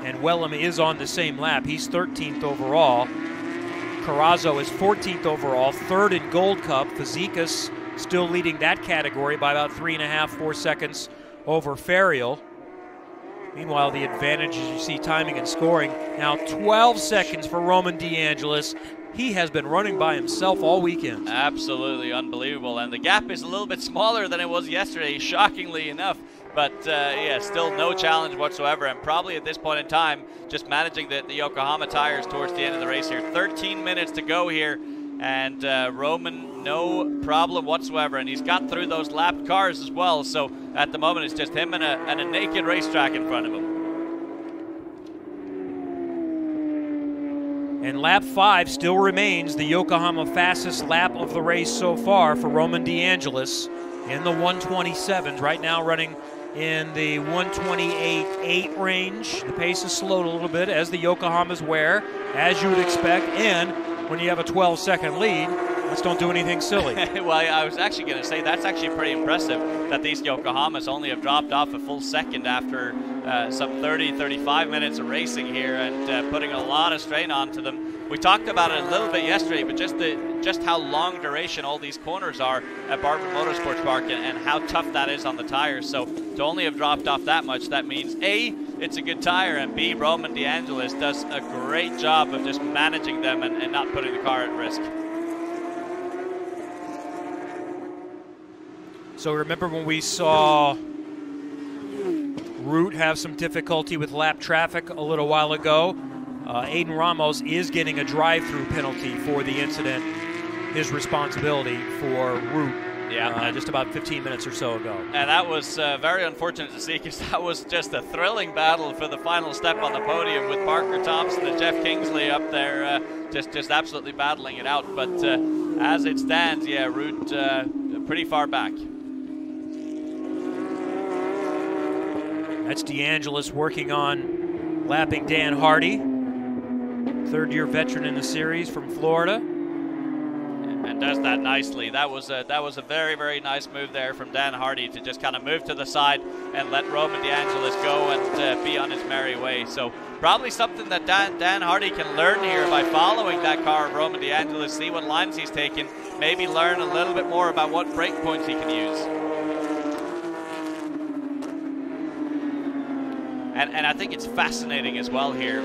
And Wellham is on the same lap. He's 13th overall. Carrazzo is 14th overall, 3rd in Gold Cup. Fazekas still leading that category by about 3.5, 4 seconds over Ferriel. Meanwhile, the advantage, as you see, timing and scoring. Now 12 seconds for Roman DeAngelis. He has been running by himself all weekend. Absolutely unbelievable. And the gap is a little bit smaller than it was yesterday, shockingly enough. But, yeah, still no challenge whatsoever. And probably at this point in time, just managing the Yokohama tires towards the end of the race here. 13 minutes to go here. And Roman, no problem whatsoever. And he's got through those lapped cars as well. So at the moment, it's just him and a naked racetrack in front of him. And lap 5 still remains the Yokohama fastest lap of the race so far for Roman DeAngelis in the 127s. Right now running in the 128.8 range. The pace is slowed a little bit as the Yokohamas wear, as you would expect. And when you have a 12-second lead, let's don't do anything silly. Well, I was actually going to say that's actually pretty impressive that these Yokohamas only have dropped off a full second after some 30, 35 minutes of racing here and putting a lot of strain onto them. We talked about it a little bit yesterday, but just how long duration all these corners are at Barber Motorsports Park and how tough that is on the tires. So to only have dropped off that much, that means A, it's a good tire, and B, Roman DeAngelis does a great job of just managing them and not putting the car at risk. So remember when we saw Root have some difficulty with lap traffic a little while ago? Aiden Ramos is getting a drive-through penalty for the incident, his responsibility for Root. Yeah, just about 15 minutes or so ago. And that was very unfortunate to see, because that was just a thrilling battle for the final step on the podium with Parker Thompson and Jeff Kingsley up there just absolutely battling it out. But as it stands, yeah, Root pretty far back. That's DeAngelis working on lapping Dan Hardy, third-year veteran in the series from Florida. And does that nicely. That was a very, very nice move there from Dan Hardy to just kind of move to the side and let Roman DeAngelis go and be on his merry way. So probably something that Dan Hardy can learn here by following that car of Roman DeAngelis, see what lines he's taken, maybe learn a little bit more about what brake points he can use. And I think it's fascinating as well here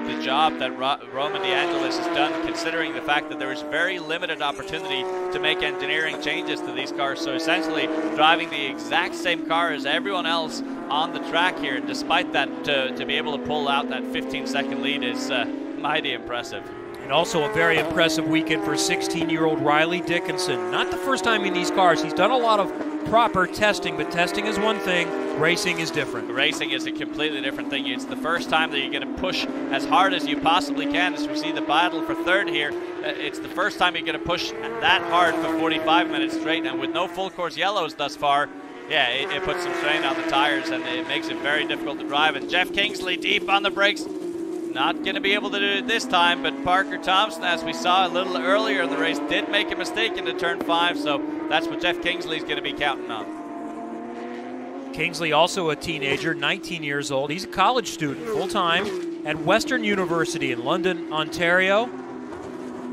the job that Roman DeAngelis has done, considering the fact that there is very limited opportunity to make engineering changes to these cars. So essentially driving the exact same car as everyone else on the track here, and despite that, to be able to pull out that 15-second lead is mighty impressive. And also a very impressive weekend for 16-year-old Riley Dickinson. Not the first time in these cars. He's done a lot of proper testing, but testing is one thing, racing is different. Racing is a completely different thing. It's the first time that you're going to push as hard as you possibly can. As we see the battle for third here, it's the first time you're going to push that hard for 45 minutes straight, and with no full course yellows thus far, yeah, it puts some strain on the tires, and it makes it very difficult to drive. And Jeff Kingsley deep on the brakes. Not going to be able to do it this time, but Parker Thompson, as we saw a little earlier in the race, did make a mistake into turn 5, so that's what Jeff Kingsley is going to be counting on. Kingsley, also a teenager, 19 years old. He's a college student, full-time, at Western University in London, Ontario.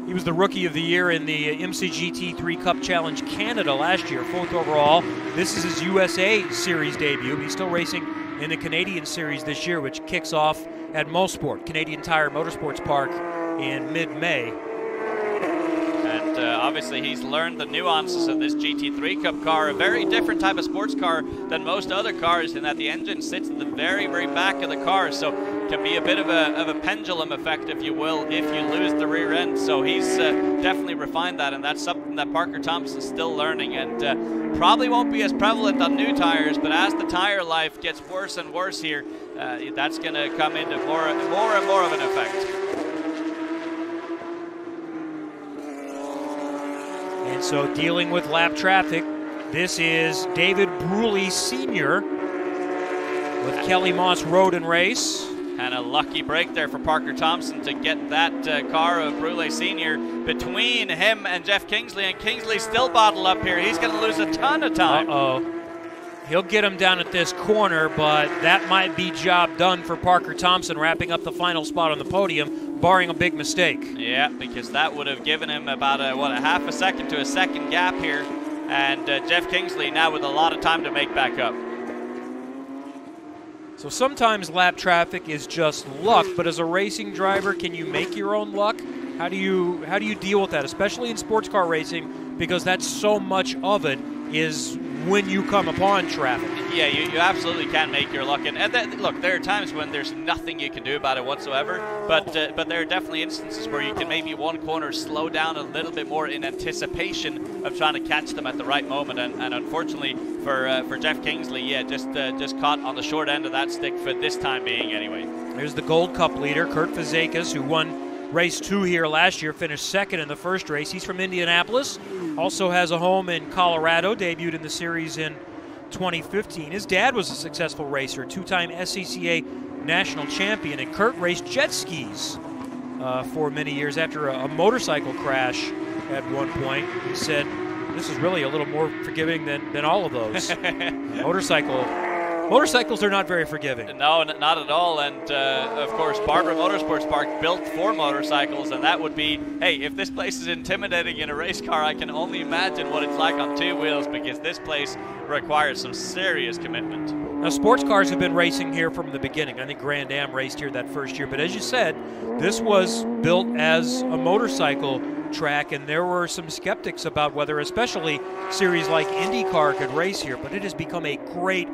He was the Rookie of the Year in the GT3 Cup Challenge Canada last year, 4th overall. This is his USA Series debut. He's still racing in the Canadian Series this year, which kicks off at Motorsport, Canadian Tire Motorsports Park, in mid-May. And obviously he's learned the nuances of this GT3 Cup car, a very different type of sports car than most other cars, in that the engine sits at the very, very back of the car, so it can be a bit of a pendulum effect, if you will, if you lose the rear end. So he's definitely refined that, and that's something that Parker Thompson's still learning, and probably won't be as prevalent on new tires, but as the tire life gets worse and worse here, that's going to come into more and more of an effect. And so dealing with lap traffic, this is David Bruley Sr. with Kelly Moss Road and Race. And a lucky break there for Parker Thompson to get that car of Bruley Sr. between him and Jeff Kingsley, and Kingsley's still bottled up here. He's going to lose a ton of time. He'll get him down at this corner, but that might be job done for Parker Thompson, wrapping up the final spot on the podium, barring a big mistake. Yeah, because that would have given him about a half a second to a second gap here, and Jeff Kingsley now with a lot of time to make back up. So sometimes lap traffic is just luck, but as a racing driver, can you make your own luck? How do you deal with that, especially in sports car racing, because that's so much of it is when you come upon traffic. Yeah, you absolutely can make your luck. And look, there are times when there's nothing you can do about it whatsoever, but there are definitely instances where you can maybe one corner slow down a little bit more in anticipation of trying to catch them at the right moment. And unfortunately for Jeff Kingsley, yeah, just caught on the short end of that stick for this time being anyway. There's the Gold Cup leader, Kurt Fazekas, who won Race 2 here last year, finished second in the first race. He's from Indianapolis, also has a home in Colorado, debuted in the series in 2015. His dad was a successful racer, two-time SCCA national champion, and Kurt raced jet skis for many years after a motorcycle crash at one point. He said, this is really a little more forgiving than all of those. Motorcycles are not very forgiving. No, not at all. And of course, Barber Motorsports Park built for motorcycles, and that would be, hey, if this place is intimidating in a race car, I can only imagine what it's like on two wheels, because this place requires some serious commitment. Now, sports cars have been racing here from the beginning. I think Grand Am raced here that first year, but as you said, this was built as a motorcycle track, and there were some skeptics about whether especially series like IndyCar could race here, but it has become a great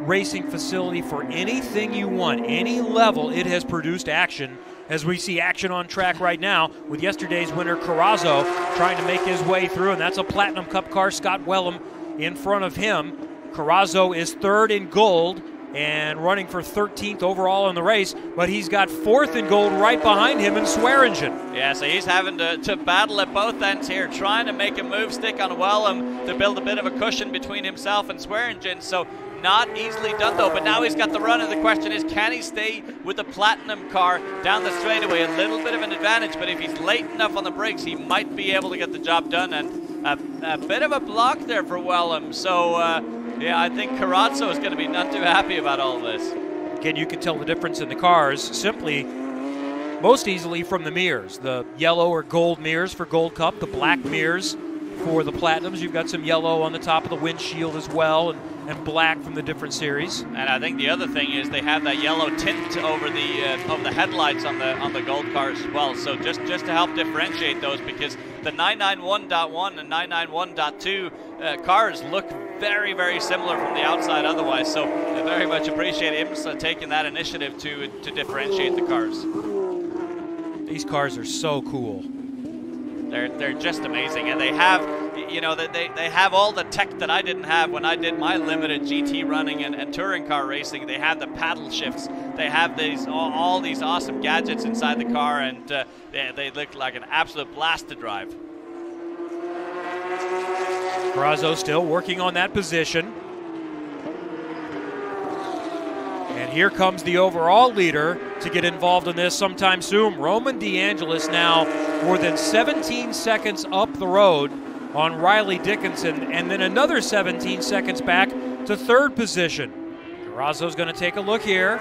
racing facility for anything you want, any level. It has produced action, as we see action on track right now with yesterday's winner Carrazzo trying to make his way through, and that's a Platinum Cup car. Scott Wellham in front of him. Carrazzo is third in gold and running for 13th overall in the race, but he's got fourth in gold right behind him in Swearingen. Yeah, so he's having to battle at both ends here, trying to make a move stick on Wellham to build a bit of a cushion between himself and Swearingen. So not easily done though, but now he's got the run, and the question is, can he stay with the Platinum car down the straightaway? A little bit of an advantage, but if he's late enough on the brakes, he might be able to get the job done, and a bit of a block there for Wellham. So yeah, I think Carrazzo is going to be not too happy about all this. Again, you can tell the difference in the cars simply most easily from the mirrors. The yellow or gold mirrors for Gold Cup, the black mirrors for the Platinums. You've got some yellow on the top of the windshield as well, and black from the different series. And I think the other thing is they have that yellow tint over the headlights on the Gold cars as well. So just to help differentiate those, because the 991.1 and 991.2 cars look very, very similar from the outside otherwise. So I very much appreciate IMSA taking that initiative to differentiate the cars. These cars are so cool. They're just amazing, and they have, you know, they have all the tech that I didn't have when I did my limited GT running and touring car racing. They have the paddle shifts. They have all these awesome gadgets inside the car, and they look like an absolute blast to drive. Carrazzo still working on that position. And here comes the overall leader to get involved in this sometime soon. Roman DeAngelis now more than 17 seconds up the road on Riley Dickinson, and then another 17 seconds back to third position. Carrazzo's going to take a look here.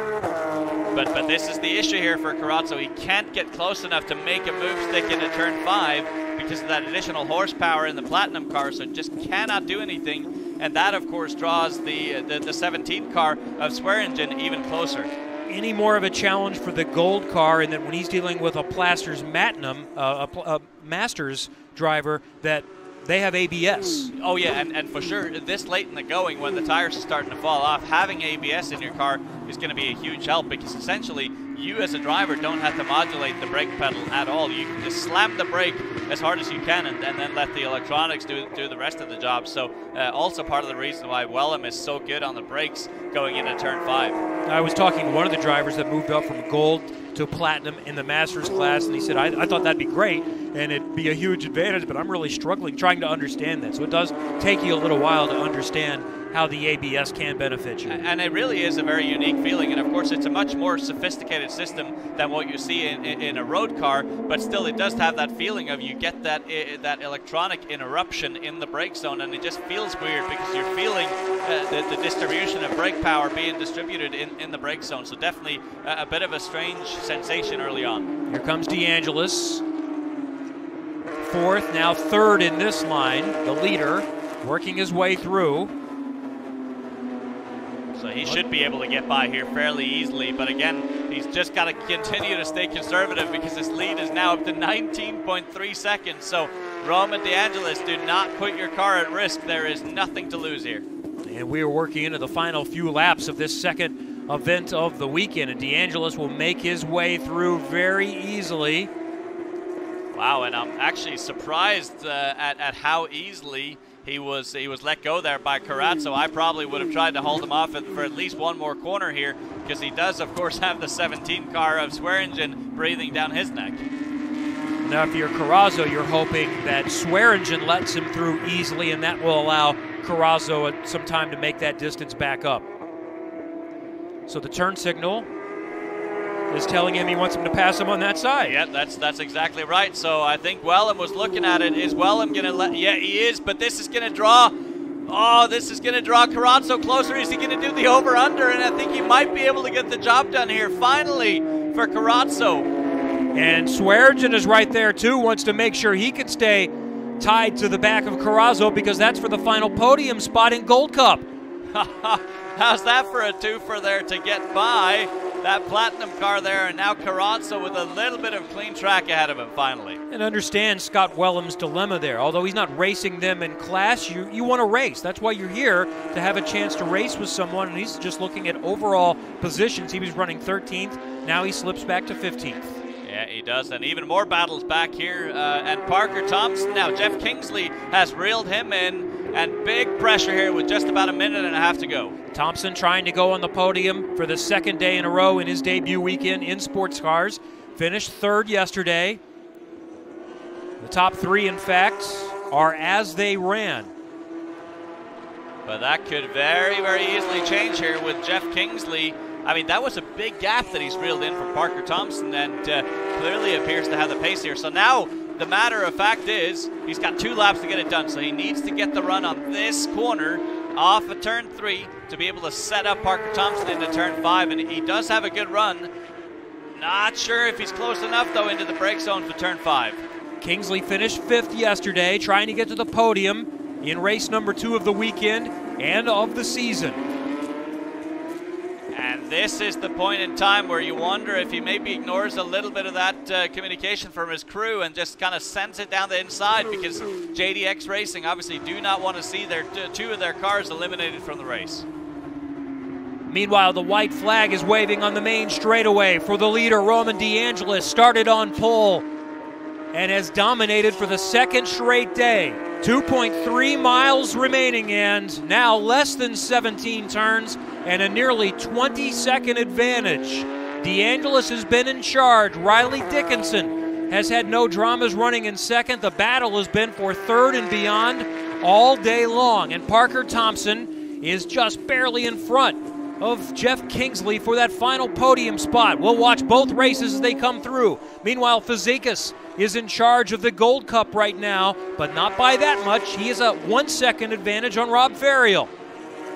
But this is the issue here for Carrazzo. He can't get close enough to make a move stick into turn 5 because of that additional horsepower in the Platinum car, so just cannot do anything. And that, of course, draws the 17 car of Swearingen even closer. Any more of a challenge for the Gold car, and then when he's dealing with a Plasters Platinum, a Masters driver, that they have ABS. Oh yeah, and for sure, this late in the going, when the tires are starting to fall off, having ABS in your car is going to be a huge help, because essentially you as a driver don't have to modulate the brake pedal at all. You can just slam the brake as hard as you can and then let the electronics do the rest of the job. So also part of the reason why Wellham is so good on the brakes going into turn 5. I was talking to one of the drivers that moved up from Gold to Platinum in the Masters class, and he said, I thought that'd be great and it'd be a huge advantage, but I'm really struggling trying to understand that. So it does take you a little while to understand how the ABS can benefit you. And it really is a very unique feeling, and of course it's a much more sophisticated system than what you see in a road car, but still it does have that feeling of you get that electronic interruption in the brake zone, and it just feels weird because you're feeling the distribution of brake power being distributed in the brake zone. So definitely a bit of a strange sensation early on. Here comes DeAngelis, fourth, now third in this line, the leader, working his way through. So he should be able to get by here fairly easily, but again, he's just got to continue to stay conservative because his lead is now up to 19.3 seconds. So Roman DeAngelis, do not put your car at risk. There is nothing to lose here. And we are working into the final few laps of this second event of the weekend, and DeAngelis will make his way through very easily. Wow, and I'm actually surprised at how easily he was let go there by Carrazzo. I probably would have tried to hold him off for at least one more corner here, because he does, of course, have the 17 car of Swearingen breathing down his neck. Now, if you're Carrazzo, you're hoping that Swearingen lets him through easily, and that will allow Carrazzo some time to make that distance back up. So the turn signal is telling him he wants him to pass him on that side. Yeah, that's exactly right. So I think Wellham was looking at it. Is Wellham going to let? Yeah, he is, but this is going to draw. Oh, this is going to draw Carrazzo closer. Is he going to do the over-under? And I think he might be able to get the job done here, finally, for Carrazzo. And Swearingen is right there, too, wants to make sure he can stay tied to the back of Carrazzo, because that's for the final podium spot in Gold Cup. How's that for a twofer there to get by that Platinum car there, and now Carrazzo with a little bit of clean track ahead of him finally. And understand Scott Wellham's dilemma there. Although he's not racing them in class, you want to race. That's why you're here, to have a chance to race with someone, and he's just looking at overall positions. He was running 13th, now he slips back to 15th. Yeah, he does, and even more battles back here. And Parker Thompson, now Jeff Kingsley has reeled him in, and big pressure here with just about a minute and a half to go. Thompson trying to go on the podium for the second day in a row in his debut weekend in sports cars. Finished third yesterday. The top three, in fact, are as they ran. But that could very, very easily change here with Jeff Kingsley. I mean, that was a big gap that he's reeled in from Parker Thompson, and clearly appears to have the pace here. So now the matter of fact is he's got 2 laps to get it done, so he needs to get the run on this corner off of turn 3 to be able to set up Parker Thompson into turn 5, and he does have a good run. Not sure if he's close enough, though, into the brake zone for turn 5. Kingsley finished 5th yesterday, trying to get to the podium in race number 2 of the weekend and of the season. And this is the point in time where you wonder if he maybe ignores a little bit of that communication from his crew and just kind of sends it down the inside, because JDX Racing obviously do not want to see their 2 of their cars eliminated from the race. Meanwhile, the white flag is waving on the main straightaway for the leader. Roman DeAngelis started on pole and has dominated for the 2nd straight day. 2.3 miles remaining, and now less than 17 turns and a nearly 20-second advantage. DeAngelis has been in charge. Riley Dickinson has had no dramas running in 2nd. The battle has been for 3rd and beyond all day long, and Parker Thompson is just barely in front of Jeff Kingsley for that final podium spot. We'll watch both races as they come through. Meanwhile, Fazekas is in charge of the Gold Cup right now, but not by that much. He is a 1-second advantage on Rob Ferriel.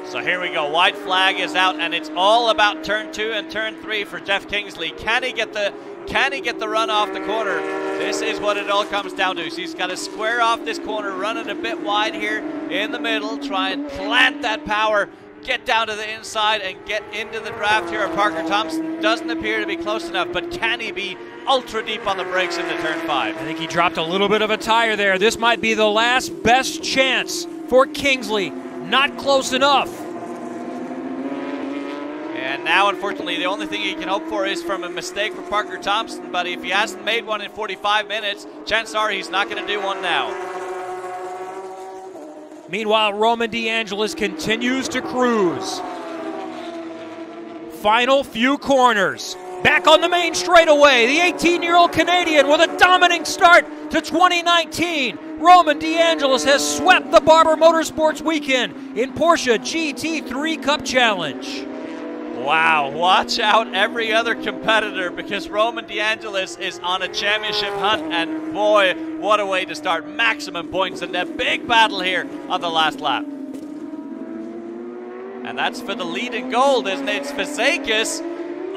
So here we go. White flag is out, and it's all about turn 2 and turn 3 for Jeff Kingsley. Can he get the run off the corner? This is what it all comes down to. So he's got to square off this corner, run it a bit wide here in the middle, try and plant that power, get down to the inside and get into the draft here. Parker Thompson doesn't appear to be close enough, but can he be ultra deep on the brakes into turn 5? I think he dropped a little bit of a tire there. This might be the last best chance for Kingsley. Not close enough. And now, unfortunately, the only thing he can hope for is from a mistake for Parker Thompson, but if he hasn't made one in 45 minutes, chances are he's not going to do one now. Meanwhile, Roman DeAngelis continues to cruise. Final few corners. Back on the main straightaway, the 18-year-old Canadian with a dominating start to 2019. Roman DeAngelis has swept the Barber Motorsports weekend in Porsche GT3 Cup Challenge. Wow, watch out every other competitor, because Roman DeAngelis is on a championship hunt, and boy, what a way to start. Maximum points in that big battle here on the last lap. And that's for the lead in gold, isn't it? It's Fazekas.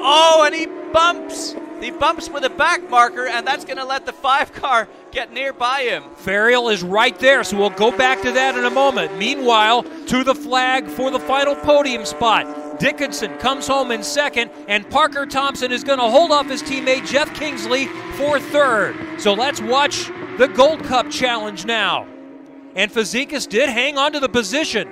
Oh, and he bumps. He bumps with a back marker, and that's going to let the 5 car get nearby him. Ferriel is right there, so we'll go back to that in a moment. Meanwhile, to the flag for the final podium spot. Dickinson comes home in 2nd, and Parker Thompson is going to hold off his teammate Jeff Kingsley for 3rd. So let's watch the Gold Cup Challenge now. And Fazekas did hang on to the position,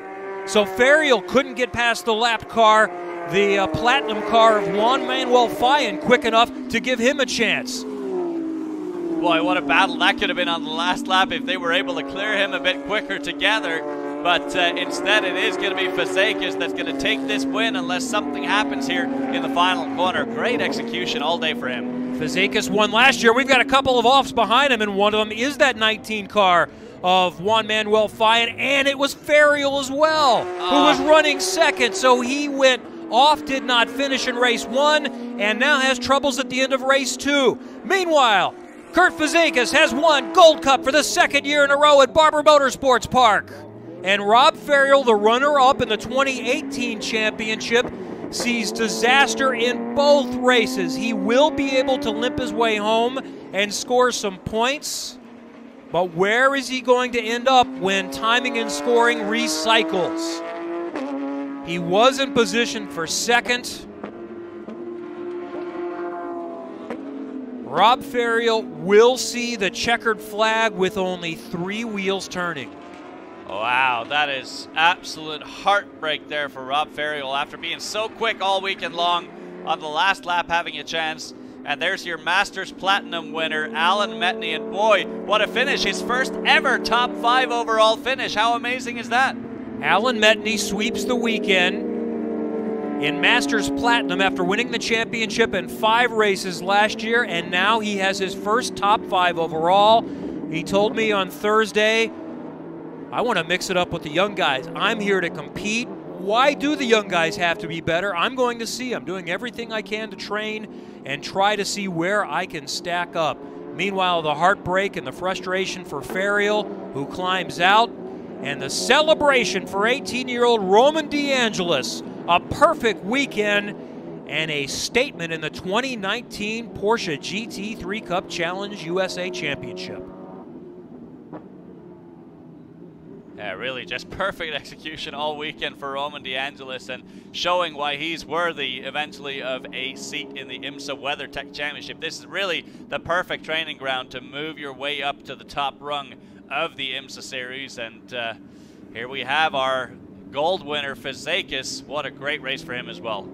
so Ferriel couldn't get past the lapped car, the platinum car of Juan Manuel Fayen, quick enough to give him a chance. Boy, what a battle that could have been on the last lap if they were able to clear him a bit quicker together. But instead it is going to be Fazekas that's going to take this win unless something happens here in the final corner. Great execution all day for him. Fazekas won last year. We've got a couple of offs behind him, and one of them is that 19 car of Juan Manuel Fayen, and it was Ferriel as well, who was running 2nd, so he went off, did not finish in race 1, and now has troubles at the end of race 2. Meanwhile, Kurt Fazekas has won Gold Cup for the 2nd year in a row at Barber Motorsports Park. And Rob Ferriel, the runner-up in the 2018 championship, sees disaster in both races. He will be able to limp his way home and score some points, but where is he going to end up when timing and scoring recycles? He was in position for 2nd. Rob Ferriel will see the checkered flag with only 3 wheels turning. Wow, that is absolute heartbreak there for Rob Ferriel after being so quick all weekend long, on the last lap having a chance. And there's your Masters Platinum winner, Alan Metney, and boy, what a finish. His first ever top 5 overall finish. How amazing is that? Alan Metney sweeps the weekend in Masters Platinum after winning the championship in 5 races last year, and now he has his first top 5 overall. He told me on Thursday, I want to mix it up with the young guys. I'm here to compete. Why do the young guys have to be better? I'm going to see. I'm doing everything I can to train and try to see where I can stack up. Meanwhile, the heartbreak and the frustration for Ferriel, who climbs out, and the celebration for 18-year-old Roman DeAngelis. A perfect weekend and a statement in the 2019 Porsche GT3 Cup Challenge USA Championship. Yeah, really just perfect execution all weekend for Roman DeAngelis, and showing why he's worthy eventually of a seat in the IMSA WeatherTech Championship. This is really the perfect training ground to move your way up to the top rung of the IMSA series. And here we have our gold winner, Fizakis. What a great race for him as well.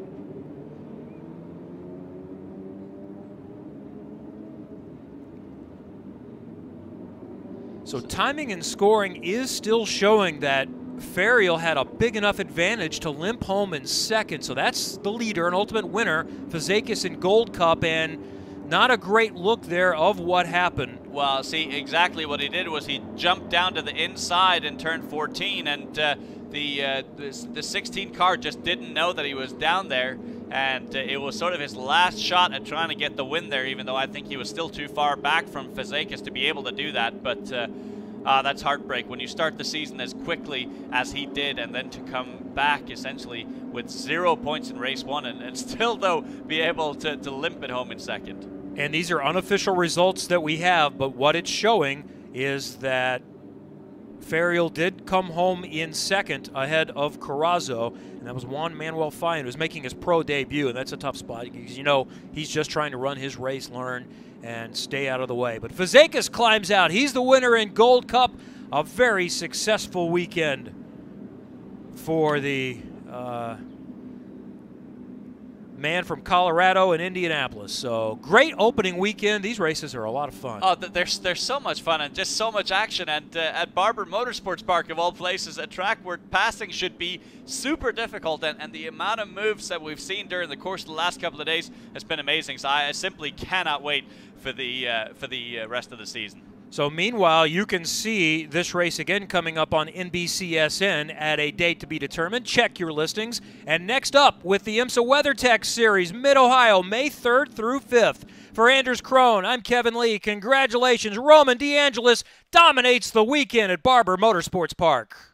So timing and scoring is still showing that Ferial had a big enough advantage to limp home in second. So that's the leader and ultimate winner, Fizakis in Gold Cup, and not a great look there of what happened. Well, see, exactly what he did was he jumped down to the inside in turn 14, and the 16 car just didn't know that he was down there, and it was sort of his last shot at trying to get the win there, even though I think he was still too far back from Fizakis to be able to do that. But that's heartbreak when you start the season as quickly as he did, and then to come back essentially with 0 points in race 1 and still, though, be able to limp it home in second. And these are unofficial results that we have, but what it's showing is that Ferial did come home in second ahead of Carrazzo, and that was Juan Manuel Fine, who was making his pro debut, and that's a tough spot because, you know, he's just trying to run his race, learn, and stay out of the way. But Fizakis climbs out. He's the winner in Gold Cup. A very successful weekend for the man from Colorado and Indianapolis. So great opening weekend. These races are a lot of fun. Oh, they're so much fun and just so much action. And at Barber Motorsports Park, of all places, a track where passing should be super difficult, and the amount of moves that we've seen during the course of the last couple of days has been amazing. So I simply cannot wait for the rest of the season. So meanwhile, you can see this race again coming up on NBCSN at a date to be determined. Check your listings. And next up with the IMSA WeatherTech Series, Mid-Ohio, May 3rd through 5th. For Anders Krohn, I'm Kevin Lee. Congratulations. Roman DeAngelis dominates the weekend at Barber Motorsports Park.